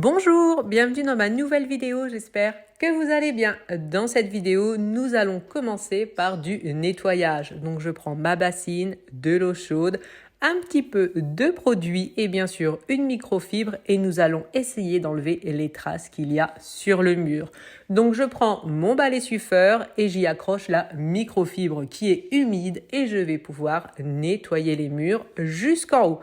Bonjour, bienvenue dans ma nouvelle vidéo, j'espère que vous allez bien. Dans cette vidéo, nous allons commencer par du nettoyage. Donc je prends ma bassine, de l'eau chaude, un petit peu de produit et bien sûr une microfibre et nous allons essayer d'enlever les traces qu'il y a sur le mur. Donc je prends mon balai suffeur et j'y accroche la microfibre qui est humide et je vais pouvoir nettoyer les murs jusqu'en haut.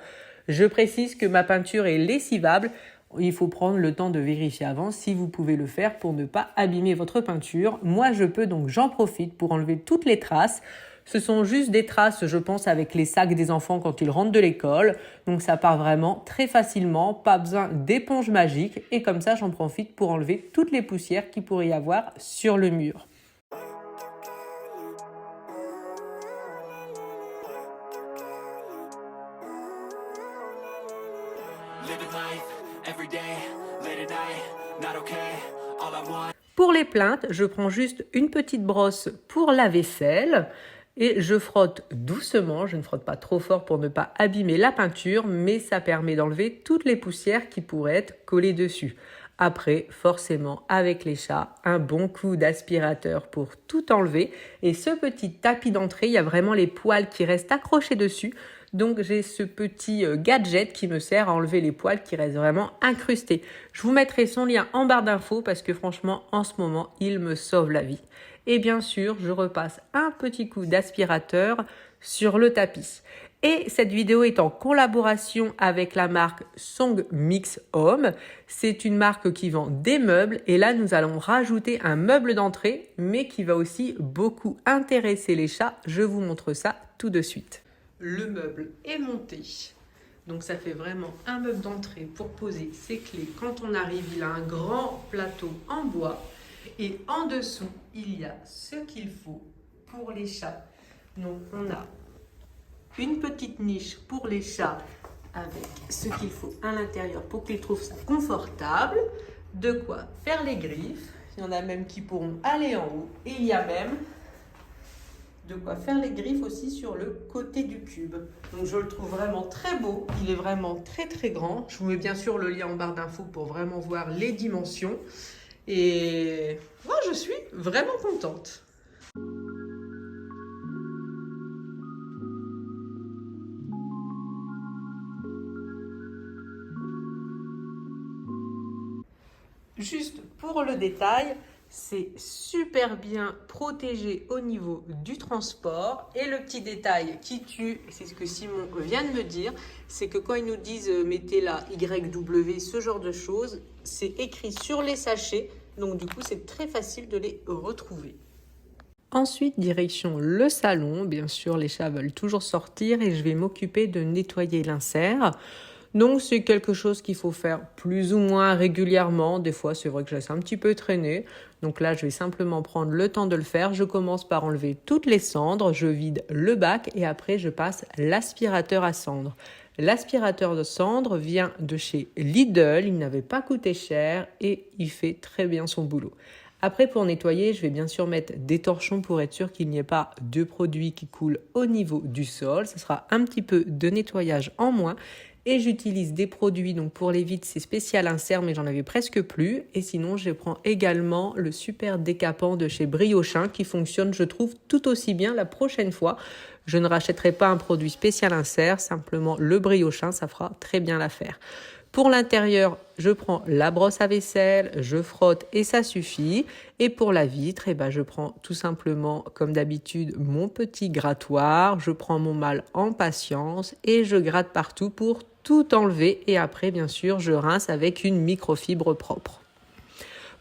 Je précise que ma peinture est lessivable. Il faut prendre le temps de vérifier avant si vous pouvez le faire pour ne pas abîmer votre peinture. Moi, je peux donc, j'en profite pour enlever toutes les traces. Ce sont juste des traces, je pense, avec les sacs des enfants quand ils rentrent de l'école. Donc ça part vraiment très facilement, pas besoin d'éponge magique. Et comme ça, j'en profite pour enlever toutes les poussières qu'il pourrait y avoir sur le mur. Pour les plinthes, je prends juste une petite brosse pour la vaisselle et je frotte doucement. Je ne frotte pas trop fort pour ne pas abîmer la peinture, mais ça permet d'enlever toutes les poussières qui pourraient être collées dessus. Après, forcément, avec les chats, un bon coup d'aspirateur pour tout enlever. Et ce petit tapis d'entrée, il y a vraiment les poils qui restent accrochés dessus. Donc j'ai ce petit gadget qui me sert à enlever les poils qui restent vraiment incrustés. Je vous mettrai son lien en barre d'infos parce que franchement, en ce moment, il me sauve la vie. Et bien sûr, je repasse un petit coup d'aspirateur sur le tapis. Et cette vidéo est en collaboration avec la marque Song Mix Home. C'est une marque qui vend des meubles et là nous allons rajouter un meuble d'entrée mais qui va aussi beaucoup intéresser les chats. Je vous montre ça tout de suite. Le meuble est monté. Donc ça fait vraiment un meuble d'entrée pour poser ses clés. Quand on arrive, il a un grand plateau en bois. Et en dessous, il y a ce qu'il faut pour les chats. Donc on a une petite niche pour les chats avec ce qu'il faut à l'intérieur pour qu'ils trouvent ça confortable. De quoi faire les griffes. Il y en a même qui pourront aller en haut. Et il y a même de quoi faire les griffes aussi sur le côté du cube. Donc je le trouve vraiment très beau, il est vraiment très très grand. Je vous mets bien sûr le lien en barre d'infos pour vraiment voir les dimensions. Et moi je suis vraiment contente. Juste pour le détail, c'est super bien protégé au niveau du transport. Et le petit détail qui tue, c'est ce que Simon vient de me dire, c'est que quand ils nous disent mettez la YW, ce genre de choses, c'est écrit sur les sachets. Donc du coup, c'est très facile de les retrouver. Ensuite, direction le salon. Bien sûr, les chats veulent toujours sortir et je vais m'occuper de nettoyer l'insert. Donc c'est quelque chose qu'il faut faire plus ou moins régulièrement. Des fois, c'est vrai que je laisse un petit peu traîner. Donc là, je vais simplement prendre le temps de le faire. Je commence par enlever toutes les cendres, je vide le bac et après, je passe l'aspirateur à cendres. L'aspirateur de cendres vient de chez Lidl. Il n'avait pas coûté cher et il fait très bien son boulot. Après, pour nettoyer, je vais bien sûr mettre des torchons pour être sûr qu'il n'y ait pas de produit qui coule au niveau du sol. Ce sera un petit peu de nettoyage en moins. Et j'utilise des produits, donc pour les vitres, c'est spécial insert, mais j'en avais presque plus. Et sinon, je prends également le super décapant de chez Briochin qui fonctionne, je trouve, tout aussi bien la prochaine fois. Je ne rachèterai pas un produit spécial insert, simplement le Briochin, ça fera très bien l'affaire. Pour l'intérieur, je prends la brosse à vaisselle, je frotte et ça suffit. Et pour la vitre, je prends tout simplement, comme d'habitude, mon petit grattoir. Je prends mon mal en patience et je gratte partout pour tout enlever. Et après, bien sûr, je rince avec une microfibre propre.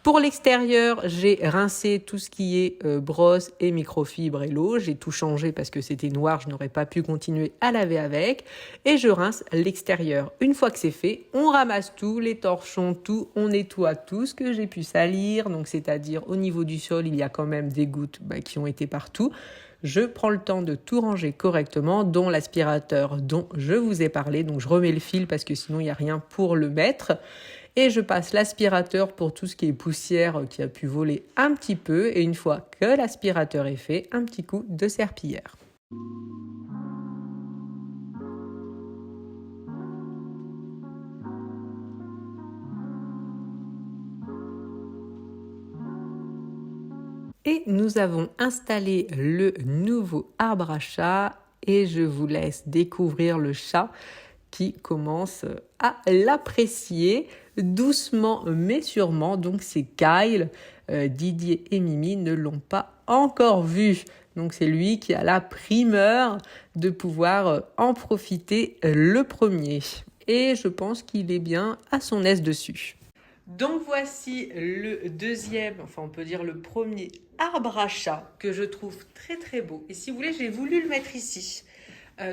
Pour l'extérieur, j'ai rincé tout ce qui est brosse et microfibre et l'eau. J'ai tout changé parce que c'était noir, je n'aurais pas pu continuer à laver avec. Et je rince l'extérieur. Une fois que c'est fait, on ramasse tout, les torchons, tout. On nettoie tout ce que j'ai pu salir. Donc, c'est-à-dire au niveau du sol, il y a quand même des gouttes qui ont été partout. Je prends le temps de tout ranger correctement, dont l'aspirateur dont je vous ai parlé. Donc, je remets le fil parce que sinon, il n'y a rien pour le mettre. Et je passe l'aspirateur pour tout ce qui est poussière qui a pu voler un petit peu. Et une fois que l'aspirateur est fait, un petit coup de serpillière. Et nous avons installé le nouveau arbre à chat et je vous laisse découvrir le chat qui commence à l'apprécier doucement mais sûrement. Donc c'est Kyle, Didier et Mimi ne l'ont pas encore vu. Donc c'est lui qui a la primeur de pouvoir en profiter le premier. Et je pense qu'il est bien à son aise dessus. Donc voici le deuxième, enfin on peut dire le premier arbre à chat que je trouve très très beau. Et si vous voulez, j'ai voulu le mettre ici.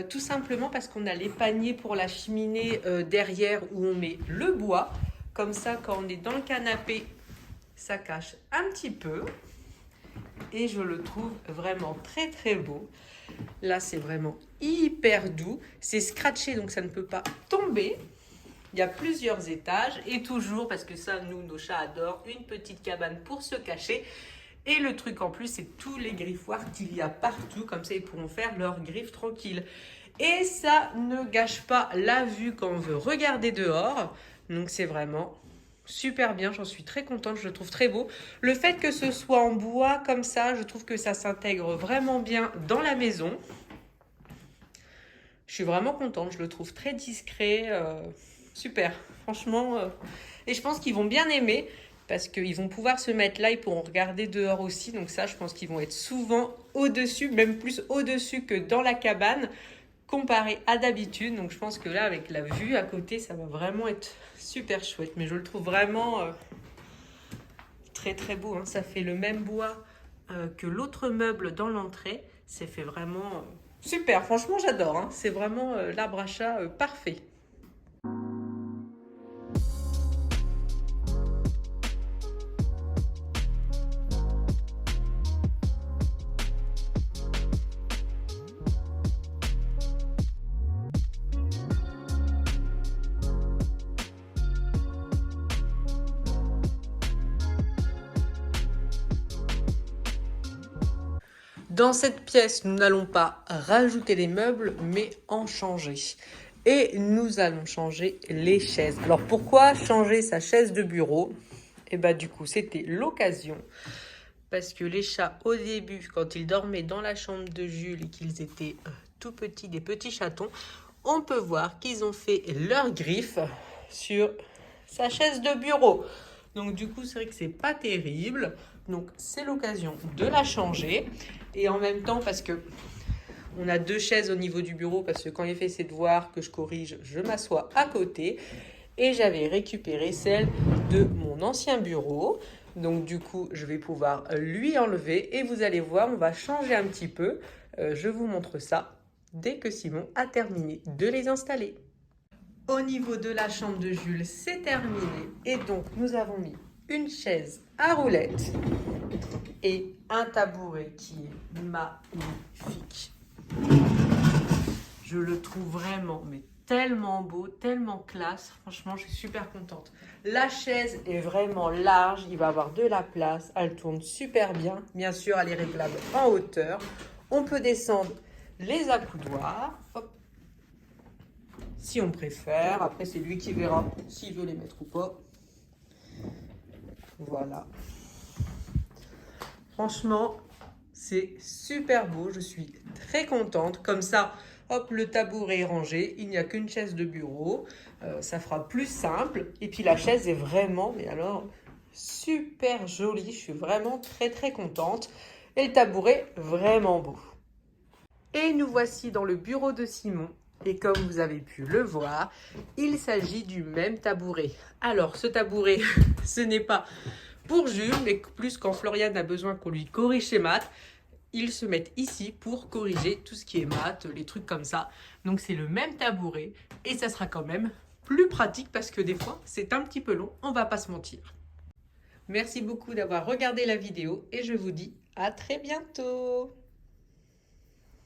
Tout simplement parce qu'on a les paniers pour la cheminée derrière où on met le bois. Comme ça, quand on est dans le canapé, ça cache un petit peu. Et je le trouve vraiment très très beau. Là, c'est vraiment hyper doux. C'est scratché, donc ça ne peut pas tomber. Il y a plusieurs étages et toujours, parce que ça, nous, nos chats adorent, une petite cabane pour se cacher. Et le truc en plus, c'est tous les griffoirs qu'il y a partout. Comme ça, ils pourront faire leurs griffes tranquilles. Et ça ne gâche pas la vue quand on veut regarder dehors. Donc, c'est vraiment super bien. J'en suis très contente. Je le trouve très beau. Le fait que ce soit en bois comme ça, je trouve que ça s'intègre vraiment bien dans la maison. Je suis vraiment contente. Je le trouve très discret. Super, franchement. Et je pense qu'ils vont bien aimer parce qu'ils vont pouvoir se mettre là, ils pourront regarder dehors aussi. Donc ça, je pense qu'ils vont être souvent au-dessus, même plus au-dessus que dans la cabane, comparé à d'habitude. Donc je pense que là, avec la vue à côté, ça va vraiment être super chouette. Mais je le trouve vraiment très très beau. Hein. Ça fait le même bois que l'autre meuble dans l'entrée. C'est fait vraiment super. Franchement, j'adore. Hein. C'est vraiment l'arbre à chat parfait. Dans cette pièce, nous n'allons pas rajouter les meubles, mais en changer. Et nous allons changer les chaises. Alors pourquoi changer sa chaise de bureau? Et bah du coup, c'était l'occasion. Parce que les chats, au début, quand ils dormaient dans la chambre de Jules et qu'ils étaient tout petits, des petits chatons, on peut voir qu'ils ont fait leurs griffes sur sa chaise de bureau. Donc du coup, c'est vrai que c'est pas terrible. Donc c'est l'occasion de la changer. Et en même temps, parce que on a deux chaises au niveau du bureau, parce que quand il fait ses devoirs que je corrige, je m'assois à côté. Et j'avais récupéré celle de mon ancien bureau. Donc du coup, je vais pouvoir lui enlever. Et vous allez voir, on va changer un petit peu. Je vous montre ça dès que Simon a terminé de les installer. Au niveau de la chambre de Jules, c'est terminé. Et donc, nous avons mis une chaise à roulettes et un tabouret qui est magnifique. Je le trouve vraiment, mais tellement beau, tellement classe. Franchement, je suis super contente. La chaise est vraiment large. Il va avoir de la place. Elle tourne super bien. Bien sûr, elle est réglable en hauteur. On peut descendre les accoudoirs. Hop. Si on préfère. Après, c'est lui qui verra s'il veut les mettre ou pas. Voilà. Franchement, c'est super beau. Je suis très contente. Comme ça, hop, le tabouret est rangé. Il n'y a qu'une chaise de bureau. Ça fera plus simple. Et puis, la chaise est vraiment, mais alors, super jolie. Je suis vraiment très, très contente. Et le tabouret, vraiment beau. Et nous voici dans le bureau de Simon. Et comme vous avez pu le voir, il s'agit du même tabouret. Alors, ce tabouret, ce n'est pas pour Jules, mais plus quand Florian a besoin qu'on lui corrige ses maths, ils se mettent ici pour corriger tout ce qui est maths, les trucs comme ça. Donc, c'est le même tabouret et ça sera quand même plus pratique parce que des fois, c'est un petit peu long, on va pas se mentir. Merci beaucoup d'avoir regardé la vidéo et je vous dis à très bientôt.